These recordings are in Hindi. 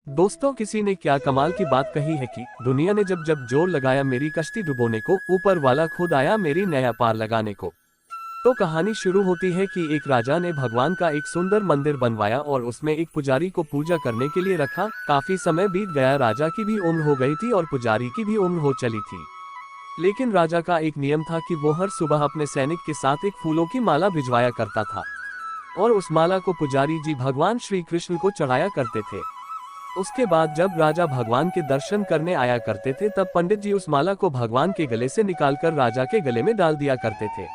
दोस्तों, किसी ने क्या कमाल की बात कही है कि दुनिया ने जब जब जोर लगाया मेरी कश्ती डुबोने को, ऊपर वाला खुद आया मेरी नया पार लगाने को। तो कहानी शुरू होती है कि एक राजा ने भगवान का एक सुंदर मंदिर बनवाया और उसमें एक पुजारी को पूजा करने के लिए रखा। काफी समय बीत गया, राजा की भी उम्र हो गई थी और पुजारी की भी उम्र हो चली थी। लेकिन राजा का एक नियम था कि वो हर सुबह अपने सैनिक के साथ एक फूलों की माला भिजवाया करता था और उस माला को पुजारी जी भगवान श्री कृष्ण को चढ़ाया करते थे। उसके बाद जब राजा भगवान के दर्शन करने आया करते थे, तब पंडित जी उस माला को भगवान के गले से निकालकर राजा के गले में डाल दिया करते थे।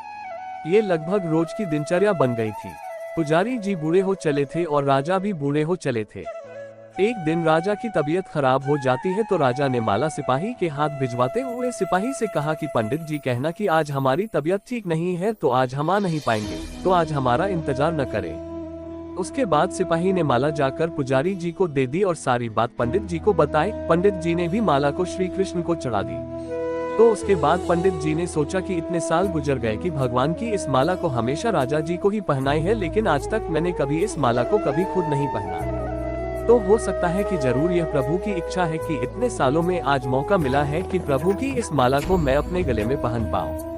ये लगभग रोज की दिनचर्या बन गई थी। पुजारी जी बूढ़े हो चले थे और राजा भी बूढ़े हो चले थे। एक दिन राजा की तबीयत खराब हो जाती है, तो राजा ने माला सिपाही के हाथ भिजवाते हुए सिपाही से कहा कि पंडित जी कहना कि आज हमारी तबीयत ठीक नहीं है, तो आज हम आ नहीं पाएंगे, तो आज हमारा इंतजार न करें। उसके बाद सिपाही ने माला जाकर पुजारी जी को दे दी और सारी बात पंडित जी को बताई। पंडित जी ने भी माला को श्री कृष्ण को चढ़ा दी। तो उसके बाद पंडित जी ने सोचा कि इतने साल गुजर गए कि भगवान की इस माला को हमेशा राजा जी को ही पहनाई है, लेकिन आज तक मैंने कभी इस माला को कभी खुद नहीं पहना। तो हो सकता है कि जरूर यह प्रभु की इच्छा है कि इतने सालों में आज मौका मिला है कि प्रभु की इस माला को मैं अपने गले में पहन पाऊं।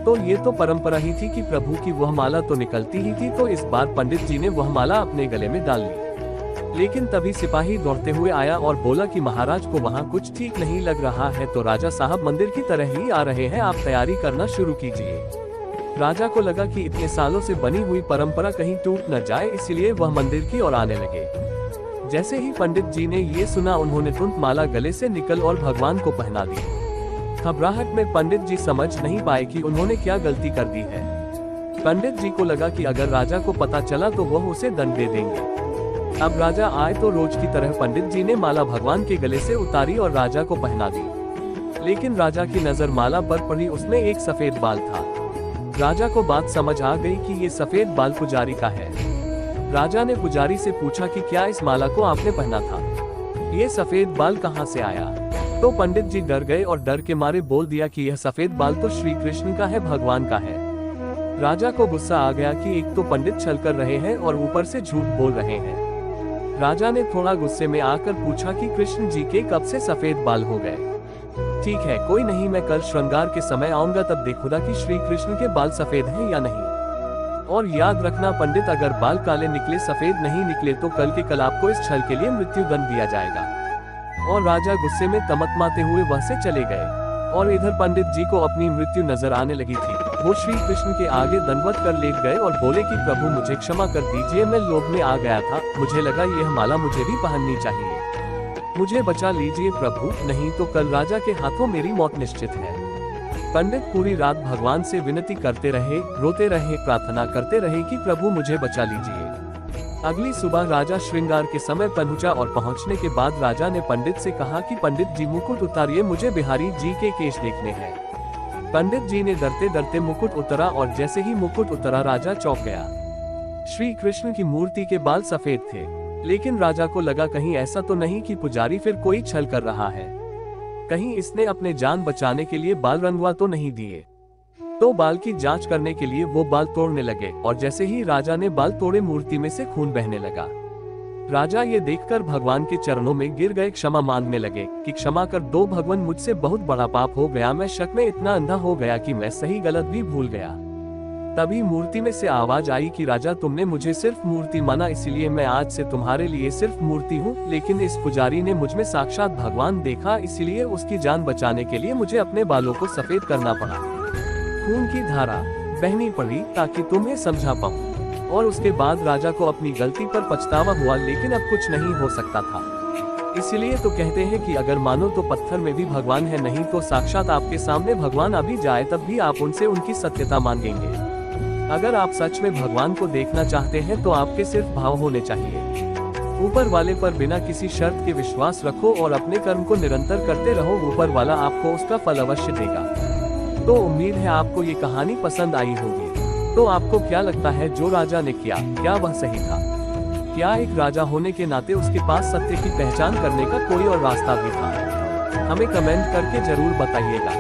तो ये तो परंपरा ही थी कि प्रभु की वह माला तो निकलती ही थी, तो इस बार पंडित जी ने वह माला अपने गले में डाल ली। लेकिन तभी सिपाही दौड़ते हुए आया और बोला कि महाराज को वहाँ कुछ ठीक नहीं लग रहा है, तो राजा साहब मंदिर की तरह ही आ रहे हैं, आप तैयारी करना शुरू कीजिए। राजा को लगा कि इतने सालों से बनी हुई परंपरा कहीं टूट न जाए, इसलिए वह मंदिर की ओर आने लगे। जैसे ही पंडित जी ने ये सुना, उन्होंने तुरंत माला गले से निकल और भगवान को पहना दी। घबराहट में पंडित जी समझ नहीं पाए कि उन्होंने क्या गलती कर दी है। पंडित जी को लगा कि अगर राजा को पता चला तो वह उसे दंड दे देंगे। अब राजा आए तो रोज की तरह पंडित जी ने माला भगवान के गले से उतारी और राजा को पहना दी। लेकिन राजा की नजर माला पर पड़ी, उसमें एक सफेद बाल था। राजा को बात समझ आ गई कि ये सफेद बाल पुजारी का है। राजा ने पुजारी से पूछा कि क्या इस माला को आपने पहना था? ये सफेद बाल कहाँ से आया? तो पंडित जी डर गए और डर के मारे बोल दिया कि यह सफेद बाल तो श्री कृष्ण का है, भगवान का है। राजा को गुस्सा आ गया कि एक तो पंडित छल कर रहे हैं और ऊपर से झूठ बोल रहे हैं। राजा ने थोड़ा गुस्से में आकर पूछा कि कृष्ण जी के कब से सफेद बाल हो गए? ठीक है, कोई नहीं, मैं कल श्रृंगार के समय आऊंगा, तब देखूंगा कि श्री कृष्ण के बाल सफेद हैं या नहीं। और याद रखना पंडित, अगर बाल काले निकले, सफेद नहीं निकले, तो कल के कल आपको इस छल के लिए मृत्यु दंड दिया जाएगा। और राजा गुस्से में तमतमाते हुए वह से चले गए। और इधर पंडित जी को अपनी मृत्यु नजर आने लगी थी। वो श्री कृष्ण के आगे दंडवत कर लेट गए और बोले कि प्रभु मुझे क्षमा कर दीजिए, मैं लोभ में आ गया था, मुझे लगा यह माला मुझे भी पहननी चाहिए, मुझे बचा लीजिए प्रभु, नहीं तो कल राजा के हाथों मेरी मौत निश्चित है। पंडित पूरी रात भगवान से विनती करते रहे, रोते रहे, प्रार्थना करते रहे कि प्रभु मुझे बचा लीजिए। अगली सुबह राजा श्रृंगार के समय पहुंचा और पहुंचने के बाद राजा ने पंडित से कहा कि पंडित जी मुकुट उतारिए, मुझे बिहारी जी के केश देखने हैं। पंडित जी ने डरते डरते मुकुट उतरा और जैसे ही मुकुट उतरा राजा चौंक गया। श्री कृष्ण की मूर्ति के बाल सफेद थे, लेकिन राजा को लगा कहीं ऐसा तो नहीं कि पुजारी फिर कोई छल कर रहा है, कहीं इसने अपने जान बचाने के लिए बाल रंगवा तो नहीं दिए। तो बाल की जांच करने के लिए वो बाल तोड़ने लगे और जैसे ही राजा ने बाल तोड़े, मूर्ति में से खून बहने लगा। राजा ये देखकर भगवान के चरणों में गिर गए, क्षमा मांगने लगे कि क्षमा कर दो भगवान, मुझसे बहुत बड़ा पाप हो गया, मैं शक में इतना अंधा हो गया कि मैं सही गलत भी भूल गया। तभी मूर्ति में से आवाज आई कि राजा, तुमने मुझे सिर्फ मूर्ति माना, इसलिए मैं आज से तुम्हारे लिए सिर्फ मूर्ति हूँ। लेकिन इस पुजारी ने मुझमें साक्षात भगवान देखा, इसलिए उसकी जान बचाने के लिए मुझे अपने बालों को सफेद करना पड़ा। खून की धारा बहनी पड़ी ताकि तुम्हें समझा पाऊं। और उसके बाद राजा को अपनी गलती पर पछतावा हुआ, लेकिन अब कुछ नहीं हो सकता था। इसलिए तो कहते हैं कि अगर मानो तो पत्थर में भी भगवान है, नहीं तो साक्षात आपके सामने भगवान आ भी जाए, तब भी आप उनसे उनकी सत्यता मांगेंगे। अगर आप सच में भगवान को देखना चाहते हैं तो आपके सिर्फ भाव होने चाहिए। ऊपर वाले पर बिना किसी शर्त के विश्वास रखो और अपने कर्म को निरंतर करते रहो, ऊपर वाला आपको उसका फल अवश्य देगा। तो उम्मीद है आपको ये कहानी पसंद आई होगी। तो आपको क्या लगता है, जो राजा ने किया, क्या वह सही था? क्या एक राजा होने के नाते उसके पास सत्य की पहचान करने का कोई और रास्ता भी था? हमें कमेंट करके जरूर बताइएगा।